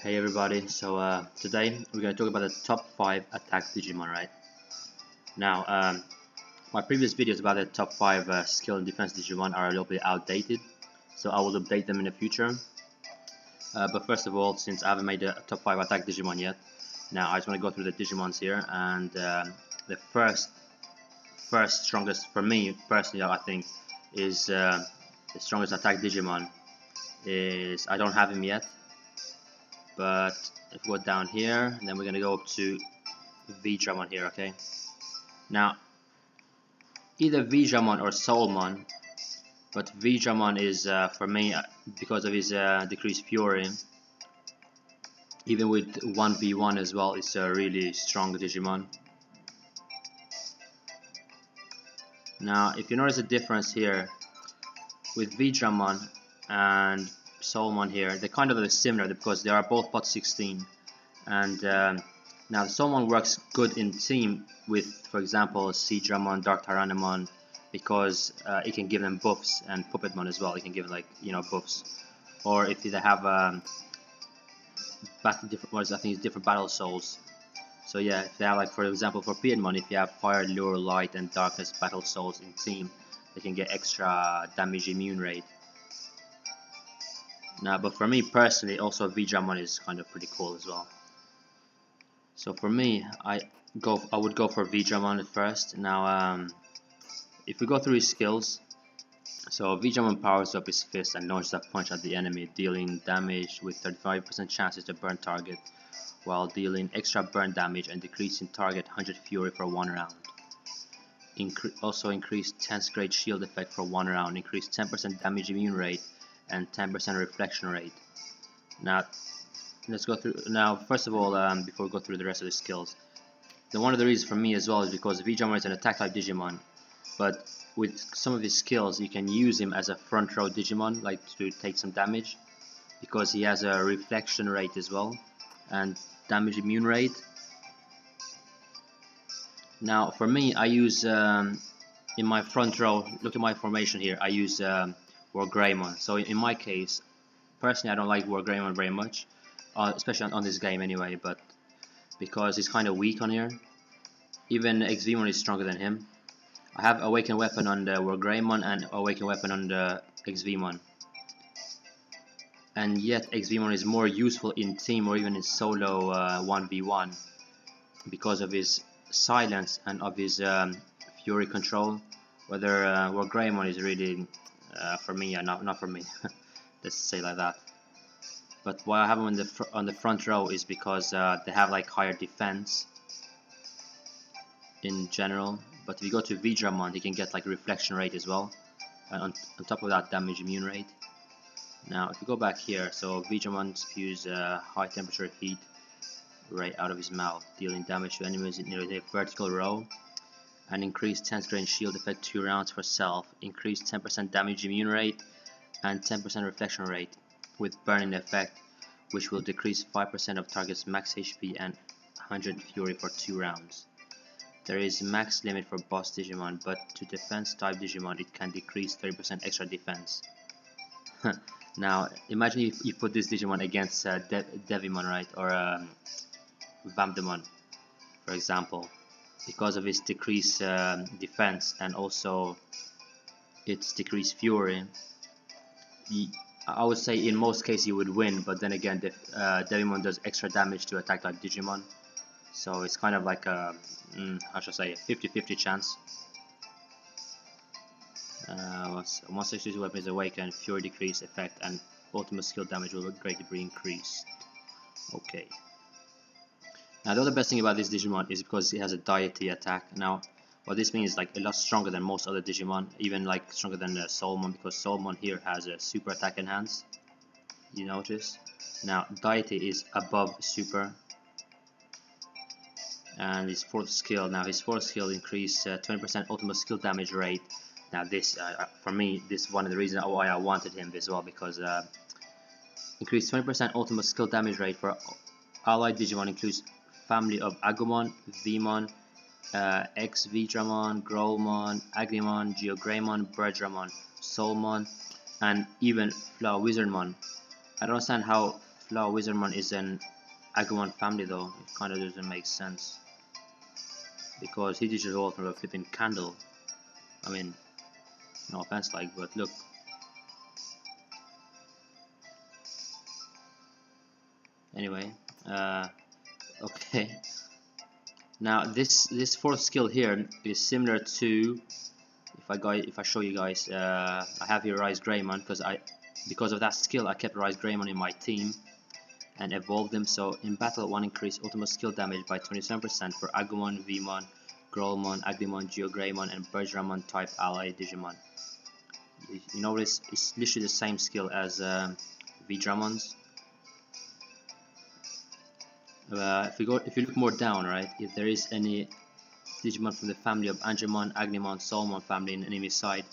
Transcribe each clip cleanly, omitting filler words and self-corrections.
Hey everybody, today we're going to talk about the top 5 attack Digimon, right? Now, my previous videos about the top 5 skill and defense Digimon are a little bit outdated, so I will update them in the future. But first of all, since I haven't made a top 5 attack Digimon yet, now I just want to go through the Digimons here, and the first strongest, for me personally, I think, is the strongest attack Digimon is, I don't have him yet, but if we go down here, then we're gonna go up to Digimon here, okay? Now, either Digimon or Solman, but Digimon is for me because of his decreased fury. Even with 1v1 as well, it's a really strong Digimon. Now, if you notice a difference here with Digimon and Solman here, they're kind of similar because they are both pot 16, and now the Solman works good in team with, for example, Digimon, Dark Tyrannomon, because it can give them buffs, and Puppetmon as well. It can give like buffs, or if they have different battle souls. So yeah, if they have, like, for example, for Puppetmon, if you have Fire, Lure, Light, and Darkness battle souls in team, they can get extra damage immune rate. Now, but for me personally, also Digimon is kind of pretty cool as well. So for me, I would go for Digimon at first. Now, if we go through his skills, so Digimon powers up his fist and launches a punch at the enemy, dealing damage with 35% chances to burn target, while dealing extra burn damage and decreasing target 100 fury for 1 round. Also increase 10th grade shield effect for 1 round, increase 10% damage immune rate, and 10% reflection rate. Now, let's go through. Now, first of all, before we go through the rest of the skills, one of the reasons for me as well is because Digimon is an attack type Digimon, but with some of his skills, you can use him as a front row Digimon, like to take some damage, because he has a reflection rate as well, and damage immune rate. Now, for me, I use in my front row. Look at my formation here. I use Wargreymon. So in my case, personally, I don't like Wargreymon very much, especially on this game anyway, but because he's kind of weak on here. Even Xvmon is stronger than him. I have Awakened Weapon on the Wargreymon and Awakened Weapon on the Xvmon. And yet Xvmon is more useful in team or even in solo 1v1 because of his silence and of his fury control. Whether Wargreymon is really for me, not for me. Let's say like that. But why I have them on the front row is because they have like higher defense in general. But if you go to Digimon, you can get like reflection rate as well, and on top of that, damage immune rate. Now, if you go back here, so Digimon spews high temperature heat right out of his mouth, dealing damage to enemies in a vertical row, and increase 10th grade shield effect 2 rounds for self, increase 10% damage immune rate, and 10% reflection rate with burning effect, which will decrease 5% of target's max HP and 100 fury for 2 rounds. There is max limit for boss Digimon, but to defense type Digimon it can decrease 30% extra defense. Now, imagine if you put this Digimon against Devimon, right, or Vampdemon, for example. Because of his decreased defense and also its decreased fury, I would say in most cases you would win, but then again, Devimon does extra damage to attack like Digimon, so it's kind of like a, how should I say, a 50-50 chance. Once this weapon is awakened, fury decrease effect and ultimate skill damage will greatly be increased. Okay. Now, the other best thing about this Digimon is because it has a deity attack. Now, what this means is like a lot stronger than most other Digimon, even like stronger than Solman, because Solman here has a super attack enhance. You notice? Now, deity is above super, and his 4th skill. Now, his 4th skill increase 20% ultimate skill damage rate. Now, this for me, this is one of the reasons why I wanted him as well, because increase 20% ultimate skill damage rate for allied Digimon includes family of Agumon, Vmon, X-Vidramon, Growlmon, Agrimon, Geogreymon, Birdramon, Solmon, and even Flower Wizardmon. I don't understand how Flaw Wizardmon is an Agumon family though. It kinda doesn't make sense. Because he just evolved from a flipping candle. I mean, no offense like, but look. Anyway, okay. Now this fourth skill here is similar to, if I show you guys, I have here Rise Greymon because of that skill I kept Rise Greymon in my team and evolved them. So in battle, one increase ultimate skill damage by 27% for Agumon, Vmon, Growlmon, Agumon, Geogreymon, and Bergeramon type ally Digimon. You notice it's literally the same skill as Vdramon's. If you look more down, right, if there is any Digimon from the family of Angemon, Agnemon, Solman family in enemy side,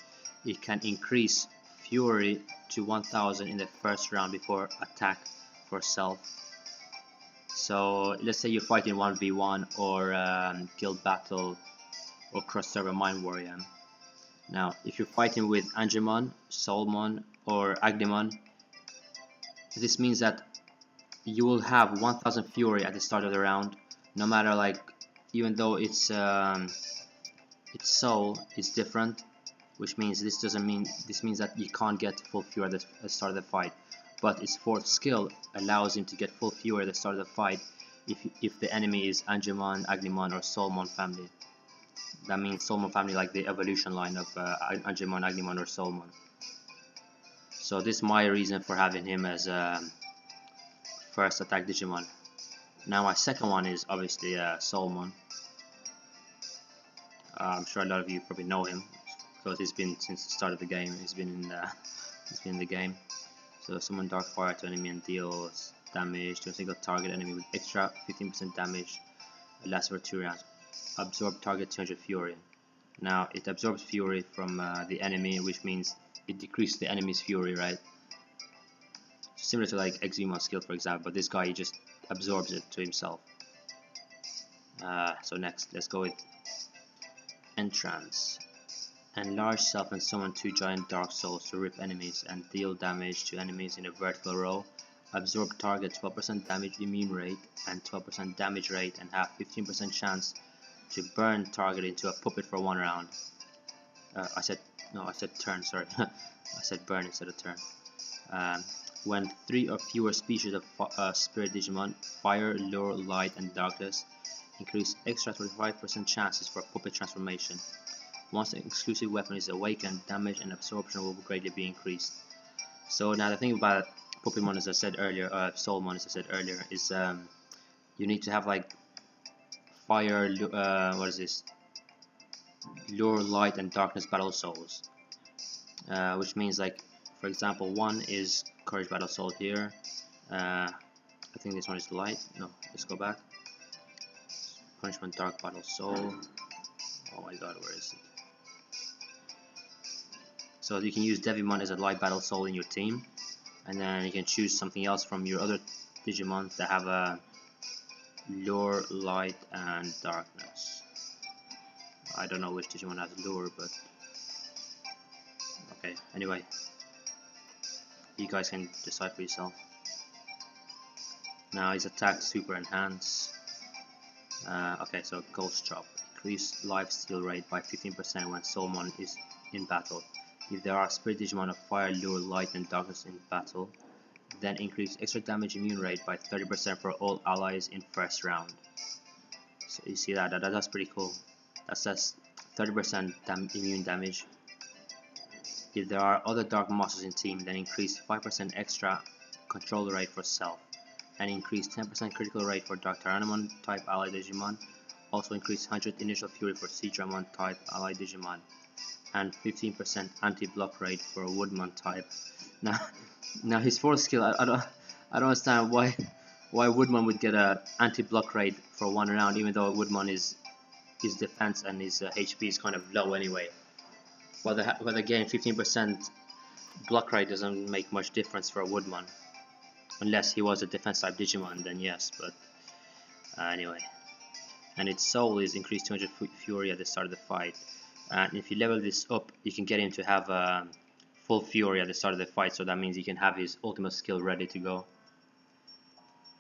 it can increase Fury to 1000 in the first round before attack for self. So let's say you're fighting 1v1 or guild battle or cross server Mind Warrior. Now if you're fighting with Angemon, Solmon or Agnemon, this means that you will have 1000 Fury at the start of the round, no matter, like, even though its soul is different, which means this means that you can't get full Fury at the start of the fight, but its fourth skill allows him to get full Fury at the start of the fight if the enemy is Angemon, Agnemon or Solmon family. That means Solmon family, like the evolution line of Angemon, Agnemon or Solmon. So this is my reason for having him as first attack Digimon. Now my second one is obviously Solman. I'm sure a lot of you probably know him because he's been since the start of the game. He's been in the game. So summon Dark Fire to enemy and deals damage to a single target enemy with extra 15% damage. It lasts for 2 rounds. Absorb target 200 Fury. Now it absorbs Fury from the enemy, which means it decreases the enemy's Fury, right? Similar to like Exumon's skill, for example, but this guy, he just absorbs it to himself. So next, let's go with Entrance. Enlarge self and summon 2 giant dark souls to rip enemies and deal damage to enemies in a vertical row. Absorb target 12% damage immune rate and 12% damage rate and have 15% chance to burn target into a puppet for 1 round. I said turn, sorry. I said burn instead of turn. When 3 or fewer species of Spirit Digimon, Fire, Lure, Light, and Darkness, increase extra 25% chances for puppet transformation. Once an exclusive weapon is awakened, damage and absorption will greatly be increased. So now the thing about Pokemon, as I said earlier, Soulmon, as I said earlier, is you need to have like Fire, what is this? Lure, Light, and Darkness battle souls, which means, like, for example, one is Courage Battle Soul here. I think this one is Light. No, let's go back. Punishment Dark Battle Soul. Oh my god, where is it? So you can use Devimon as a Light Battle Soul in your team, and then you can choose something else from your other Digimon that have a Lure, Light, and Darkness. I don't know which Digimon has Lure, but okay. Anyway, you guys can decide for yourself. Now his attack super enhance. Okay, so Ghost Chop. Increase life steal rate by 15% when Soulmon is in battle. If there are Spirit Digimon of Fire, Lure, Light, and Darkness in battle, then increase extra damage immune rate by 30% for all allies in first round. So you see that's pretty cool. That says 30% immune damage. If there are other Dark Monsters in team, then increase 5% extra control rate for self, and increase 10% critical rate for Dark Tyrannomon type ally Digimon. Also increase 100 initial fury for Seadramon type ally Digimon, and 15% anti-block rate for Woodmon type. Now his fourth skill, I don't understand why Woodmon would get a anti-block rate for 1 round, even though Woodmon his defense and his HP is kind of low anyway. Well, again, 15% block rate doesn't make much difference for a Woodmon, unless he was a defense type Digimon, then yes. But anyway, and its soul is increased 200 fury at the start of the fight, and if you level this up, you can get him to have full fury at the start of the fight. So that means you can have his ultimate skill ready to go.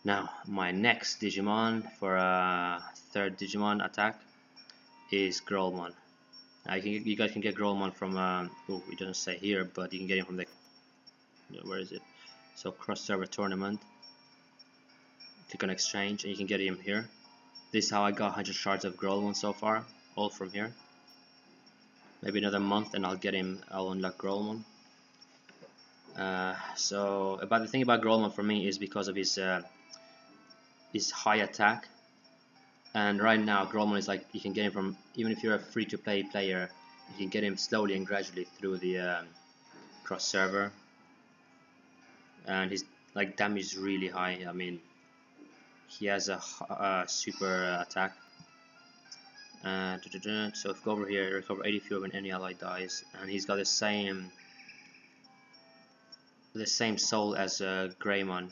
Now my next Digimon for a third Digimon attack is Growlmon. You guys can get Growlmon from oh, it doesn't say here, but you can get him from the, where is it? So cross server tournament. Click on exchange and you can get him here. This is how I got 100 shards of Growlmon so far, all from here. Maybe another month and I'll get him. I'll unlock Growlmon. So about the thing about Growlmon for me is because of his high attack. And right now Growlmon is like, you can get him from, even if you're a free-to-play player, you can get him slowly and gradually through the cross server. And his like damage is really high. I mean, he has a super attack. So if we go over here, recover 80 fuel when any ally dies, and he's got the same soul as Greymon.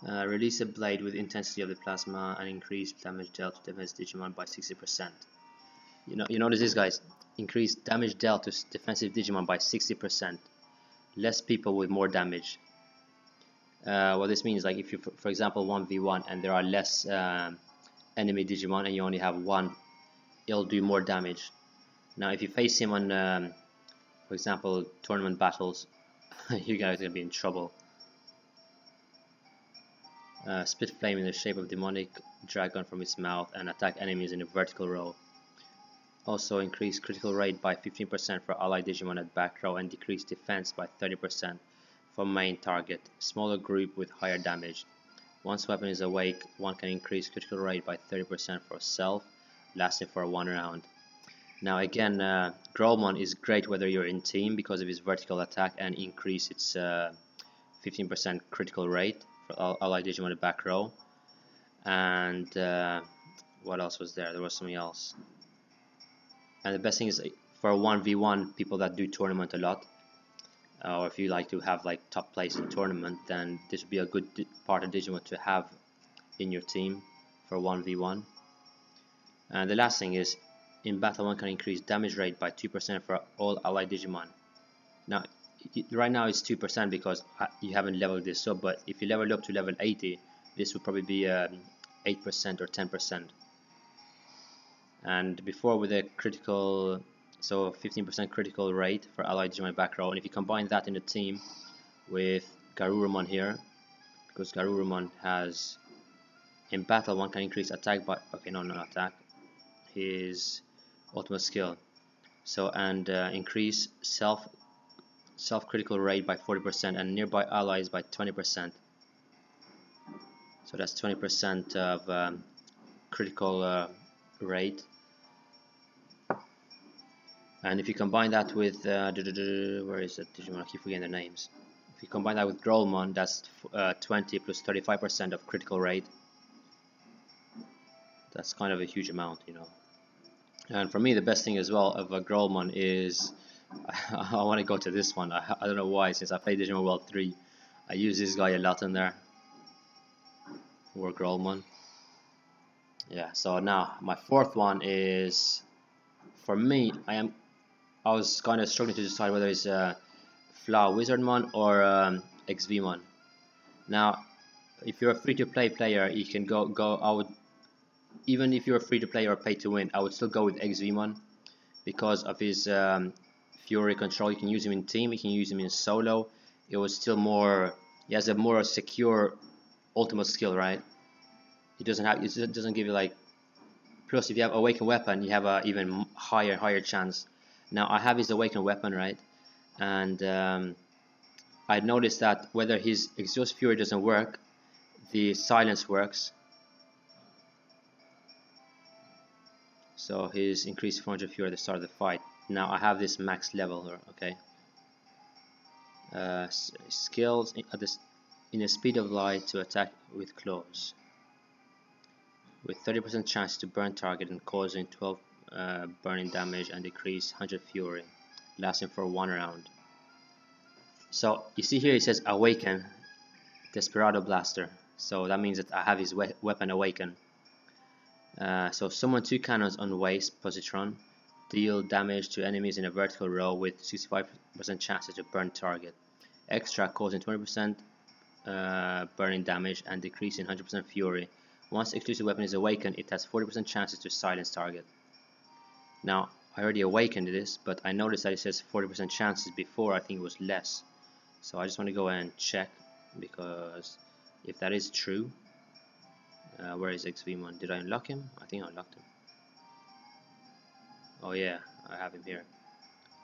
Release a blade with intensity of the plasma and increase damage dealt to defensive Digimon by 60%. You notice this, guys. Increase damage dealt to defensive Digimon by 60%. Less people with more damage. What this means, like if you, for example, 1v1 and there are less enemy Digimon and you only have one, it'll do more damage. Now if you face him on, for example, tournament battles, you guys are going to be in trouble. Spit flame in the shape of demonic dragon from its mouth and attack enemies in a vertical row. Also increase critical rate by 15% for allied Digimon at back row and decrease defense by 30% for main target. Smaller group with higher damage. Once weapon is awake, one can increase critical rate by 30% for self, lasting for 1 round. Now again, Growlmon is great whether you're in team because of his vertical attack and increase its 15% critical rate for allied Digimon at back row. And what else was there? There was something else. And the best thing is for 1v1 people that do tournament a lot, or if you like to have like top place in tournament, then this would be a good part of Digimon to have in your team for 1v1. And the last thing is, in battle one can increase damage rate by 2% for all allied Digimon. Now right now it's 2% because you haven't leveled this up, but if you level up to level 80, this would probably be 8% or 10%. And before with a critical, so 15% critical rate for allied Digimon back row, and if you combine that in the team with Garurumon here, because Garurumon has, in battle one can increase attack by, okay, no, not attack, his ultimate skill, so, and increase self critical rate by 40% and nearby allies by 20%. So that's 20% of critical rate. And if you combine that with where is it? Digimon? I keep forgetting their names. If you combine that with Growlmon, that's 20 plus 35% of critical rate. That's kind of a huge amount, you know. And for me, the best thing as well of a Growlmon is I want to go to this one. I don't know why. Since I played Digimon World 3, I use this guy a lot in there. Or Growlmon. Yeah. So now my fourth one is, for me, I was kind of struggling to decide whether it's Flaw Wizardmon or XVmon. Now, if you're a free-to-play player, you can go. I would, even if you're a free-to-play or pay-to-win, I would still go with XVmon because of his Fury control. You can use him in team. You can use him in solo. It was still more. He has a more secure ultimate skill, right? It doesn't give you like. Plus, if you have Awakened Weapon, you have a even higher chance. Now I have his Awakened Weapon, right, and I noticed that whether his Exhaust Fury doesn't work, the Silence works. So his increased 400 Fury at the start of the fight. Now I have this max level, okay. Skills in a speed of light to attack with claws, with 30% chance to burn target and causing 12 burning damage and decrease 100 Fury, lasting for 1 round. So you see here it says Awaken Desperado Blaster, so that means that I have his weapon Awaken. So summon 2 cannons on waist positron, deal damage to enemies in a vertical row with 65% chances to burn target, extra causing 20% burning damage and decreasing 100% fury. Once the exclusive weapon is awakened, it has 40% chances to silence target. Now, I already awakened this, but I noticed that it says 40% chances. Before I think it was less. So I just want to go and check, because if that is true, where is XVMon? Did I unlock him? I think I unlocked him. Oh yeah, I have him here.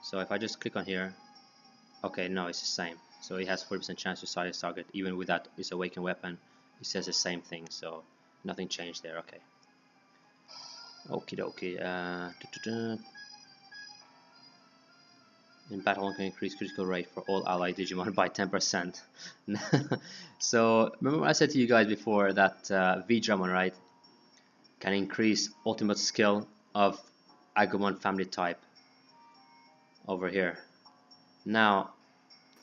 So if I just click on here, okay, no, it's the same. So it has 40% chance to silence target, even without this awakened weapon. It says the same thing, so nothing changed there. Okay. Okie dokie. In battle, one can increase critical rate for all allied Digimon by 10%. So remember I said to you guys before that Digimon, right, can increase ultimate skill of Agumon family type over here. Now,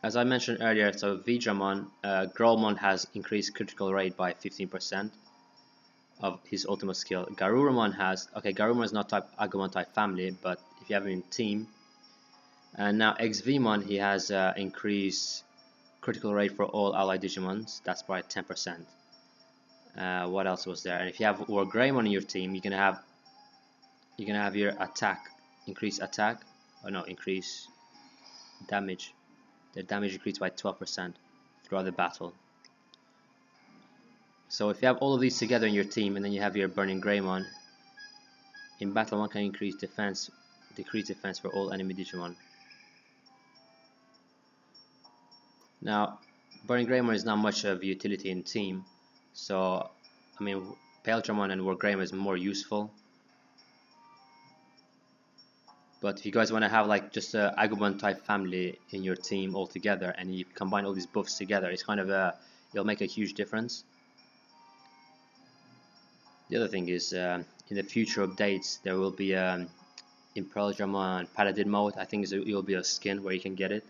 as I mentioned earlier, so Digimon, Growlmon has increased critical rate by 15% of his ultimate skill. Garurumon has, okay, Garurumon is not type Agumon type family, but if you have him in team. And now XVMon, he has increased critical rate for all allied Digimons. That's by 10%. What else was there? And if you have Wargreymon in your team, you're gonna have your attack, increase attack, or no, increase damage. The damage increased by 12% throughout the battle. So if you have all of these together in your team, and then you have your Burning Greymon, in battle one can increase defense, decrease defense for all enemy Digimon. Now, Burning Greymon is not much of utility in team, so I mean, Paildramon and Wargreymon is more useful. But if you guys want to have like just a Agumon type family in your team all together, and you combine all these buffs together, it's kind of it'll make a huge difference. The other thing is, in the future updates, there will be in Paildramon Paladin mode, I think it will be a skin where you can get it.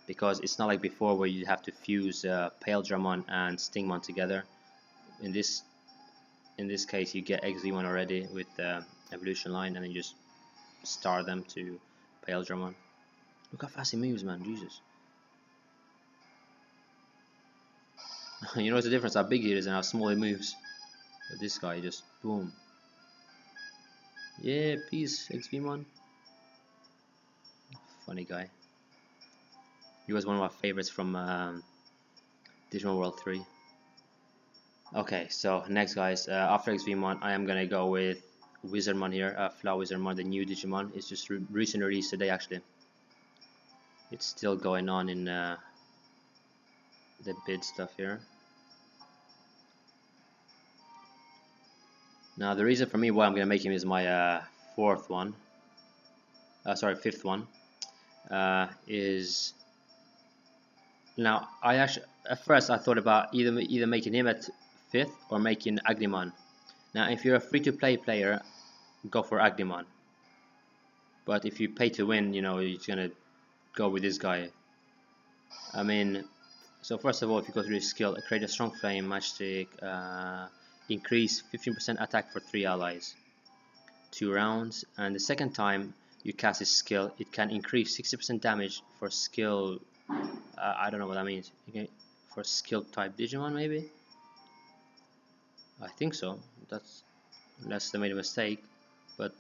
Because it's not like before where you have to fuse Paildramon and Stingmon together. In this case, you get XZ1 already with the evolution line, and then you just star them to Paildramon. Look how fast he moves, man! Jesus. You know the difference how big he is and how small he moves. But this guy just boom. Yeah, peace, XVMon. Funny guy. He was one of my favorites from Digimon World 3. Okay, so next guys, after XVMon, I am gonna go with Wizardmon here, Flower Wizardmon, the new Digimon. It's just recently released today actually. It's still going on in the bid stuff here. Now the reason for me why I'm gonna make him is my fifth one. Is now I actually at first I thought about either making him at 5th or making Agumon. Now if you're a free-to-play player, go for Agumon. But if you pay to win, you know, you're gonna go with this guy. I mean, so first of all, if you go through his skill, create a strong flame, matchstick, increase 15% attack for 3 allies, 2 rounds, and the second time you cast his skill, it can increase 60% damage for skill. I don't know what that means. Okay, for skill type Digimon maybe. I think so. That's unless they made a mistake. But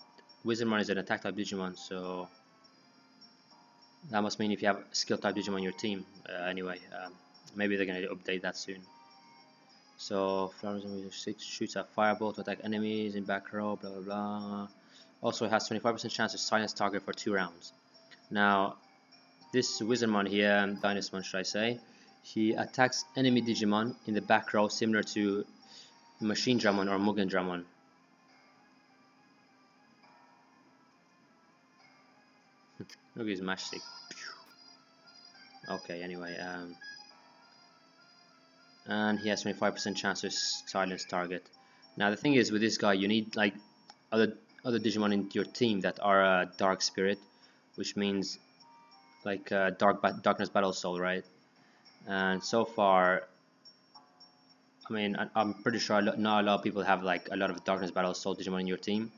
Wizardmon is an attack type Digimon, so that must mean if you have skill type Digimon on your team. Anyway, maybe they're gonna update that soon. So Flowers and 6 shoots a fireball to attack enemies in back row. Blah blah blah. Also, it has 25% chance to silence target for 2 rounds. Now, this Wizardmon here, Dynasmon should I say, he attacks enemy Digimon in the back row, similar to Machine Dramon or Mugen Dramon. Look at his matchstick. Okay, anyway, and he has 25% chance to silence target. Now the thing is, with this guy, you need like other Digimon in your team that are Dark Spirit, which means like Darkness Battle Soul, right? And so far, I mean, I'm pretty sure not a lot of people have like a lot of Darkness Battle Soul Digimon in your team.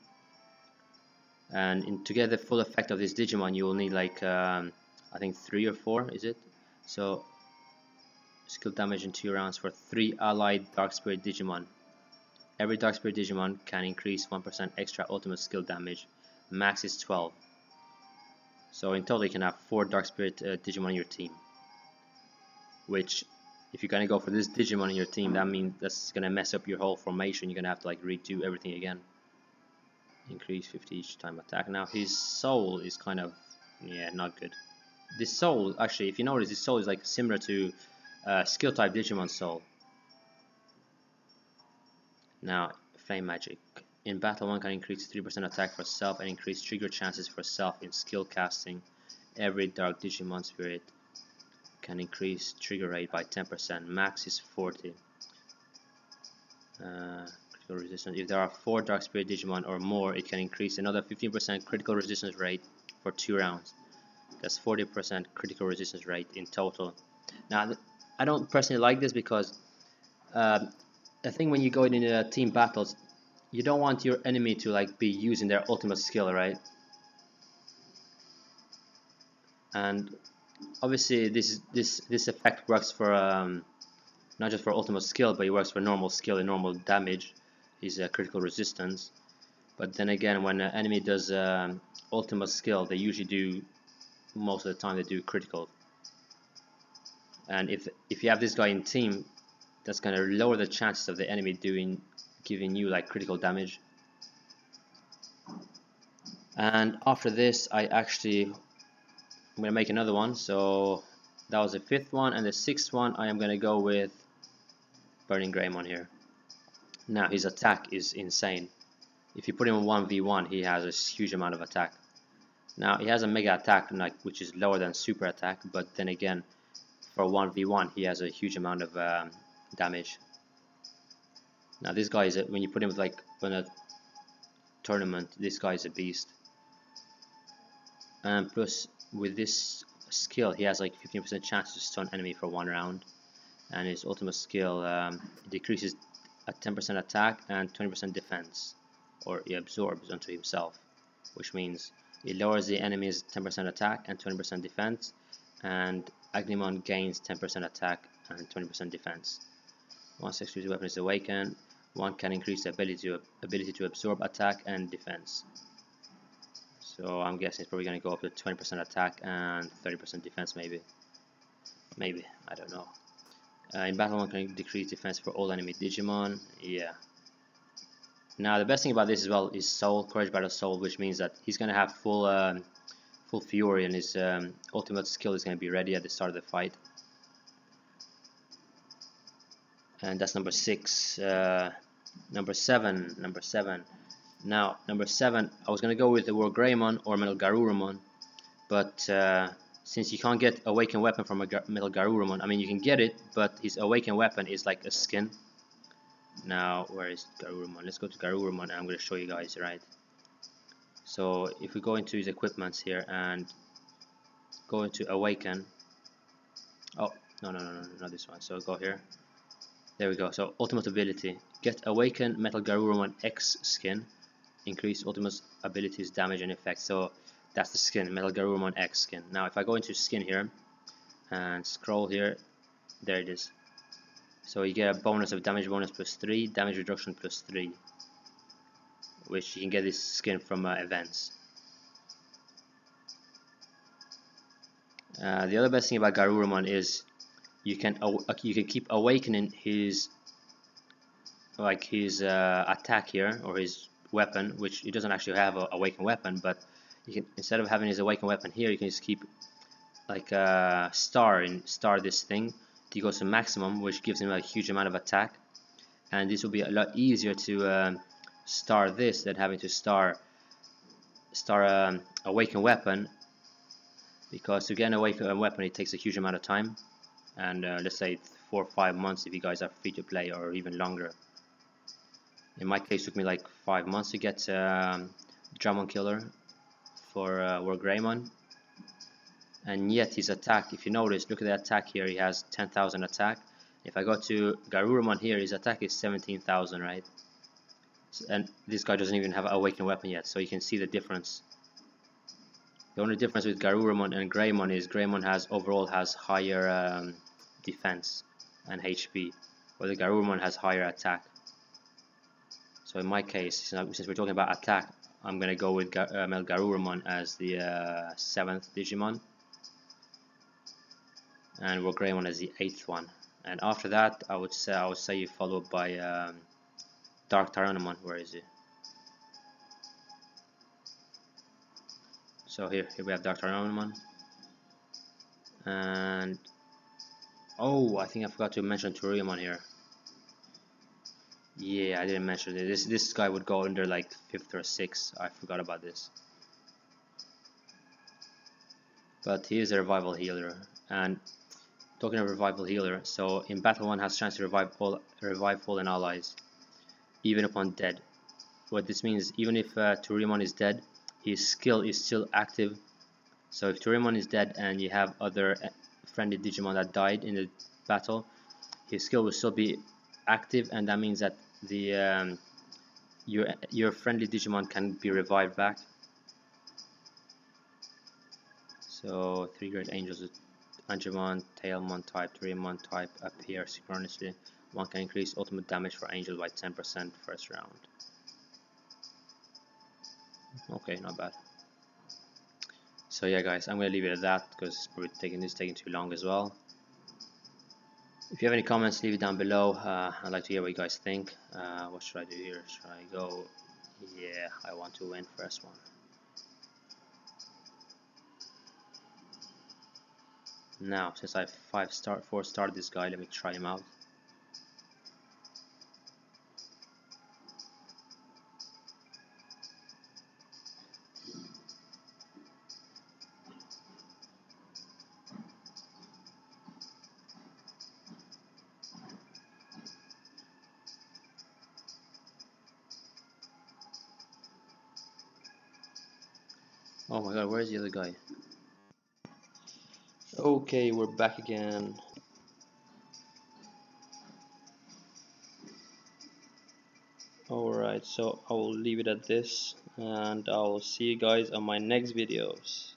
And to get the full effect of this Digimon, you will need like I think 3 or 4, is it? So skill damage in 2 rounds for 3 allied Dark Spirit Digimon. Every Dark Spirit Digimon can increase 1% extra ultimate skill damage. Max is 12. So in total you can have 4 Dark Spirit Digimon in your team. Which, if you're gonna go for this Digimon in your team, that means that's gonna mess up your whole formation. You're gonna have to like redo everything again. Increase 50 each time attack. Now his soul is kind of, yeah, not good. This soul, actually, if you notice, this soul is like similar to skill type Digimon soul. Now, flame magic. In battle, one can increase 3% attack for self and increase trigger chances for self in skill casting. Every dark Digimon spirit can increase trigger rate by 10%. Max is 40. Critical resistance. If there are 4 dark spirit Digimon or more, it can increase another 15% critical resistance rate for 2 rounds. That's 40% critical resistance rate in total. Now, I don't personally like this because I think when you go into team battles, you don't want your enemy to like be using their ultimate skill, right? And obviously this effect works for not just for ultimate skill, but it works for normal skill and normal damage. Is critical resistance. But then again, when an enemy does ultimate skill, they usually do, most of the time they do critical. And if you have this guy in team, that's gonna lower the chances of the enemy giving you like critical damage. And after this, I'm gonna make another one. So that was the 5th one, and the 6th one I am gonna go with Burning Greymon here. Now his attack is insane. If you put him in 1v1, he has a huge amount of attack. Now he has a mega attack, like, which is lower than super attack, but then again, for 1v1 he has a huge amount of damage. Now this guy is when you put him with like in a tournament, this guy is a beast. And plus with this skill, he has like 15% chance to stun enemy for 1 round. And his ultimate skill decreases a 10% attack and 20% defense, or he absorbs onto himself, which means it lowers the enemy's 10% attack and 20% defense, and Agnemon gains 10% attack and 20% defense. Once exclusive weapon is awakened, one can increase the ability to absorb attack and defense. So I'm guessing it's probably going to go up to 20% attack and 30% defense, maybe, I don't know. In battle, one can decrease defense for all enemy Digimon. Yeah. Now the best thing about this as well is Soul, Courage Battle Soul, which means that he's going to have full fury, and his ultimate skill is going to be ready at the start of the fight. And that's number 6. Number 7. Now number 7, I was going to go with the War Greymon or Metal Garurumon, but since you can't get Awakened Weapon from a Metal Garurumon, I mean you can get it, but his Awakened Weapon is like a skin. Now where is Garurumon? Let's go to Garurumon and I'm going to show you guys, right? So if we go into his equipments here and go into Awaken, oh no, not this one, so go here. There we go. So ultimate ability, get Awakened Metal Garurumon X skin, increase ultimate abilities, damage and effect. So that's the skin, Metal Garurumon X skin. Now if I go into skin here and scroll here, there it is. So you get a bonus of damage bonus +3, damage reduction +3, which you can get this skin from events. The other best thing about Garurumon is you can keep awakening his attack here, or his weapon, which he doesn't actually have a awakened weapon, but you can, instead of having his awakened weapon here, you can just keep like star this thing till he goes to maximum, which gives him a huge amount of attack. And this will be a lot easier to star this than having to star awakened weapon, because to get an awakened weapon it takes a huge amount of time, and let's say 4 or 5 months if you guys are free to play, or even longer. In my case, it took me like 5 months to get Dramon Killer for War Greymon. And yet his attack, if you notice, look at the attack here, he has 10,000 attack. If I go to Garurumon here, his attack is 17,000, right? And this guy doesn't even have an awakened weapon yet, so you can see the difference. The only difference with Garurumon and Greymon is Greymon overall has higher defense. and HP, while the Garurumon has higher attack. So in my case, since we're talking about attack, I'm gonna go with Male Garurumon as the 7th Digimon, and Greymon as the 8th one. And after that, I would say you follow by Dark Tyrannomon. Where is he? So here we have Dark Tyrannomon, and oh, I think I forgot to mention Turiumon here. Yeah, I didn't mention it. This guy would go under like 5th or 6th. I forgot about this. But he is a revival healer. And talking of revival healer, so in battle one has chance to revive fallen allies, even upon dead. What this means, even if Turiumon is dead, his skill is still active. So if Turiumon is dead and you have other friendly Digimon that died in the battle, his skill will still be active, and that means that the your friendly Digimon can be revived back. So 3 great angels with Angemon, Tailmon type, Turiumon type appear synchronously. One can increase ultimate damage for angels by 10% first round. Okay, not bad. So yeah guys, I'm gonna leave it at that because it's taking too long as well. If you have any comments, leave it down below. I'd like to hear what you guys think. What should I do here? Should I go? Yeah, I want to win first one. Now, since I 4-star this guy, let me try him out. Oh my god, where's the other guy? Okay, we're back again. Alright, so I will leave it at this, and I will see you guys on my next videos.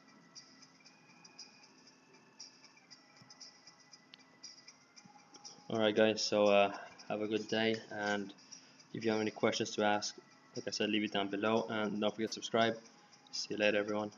Alright guys, so have a good day, and if you have any questions to ask, like I said, leave it down below, and don't forget to subscribe. See you later everyone.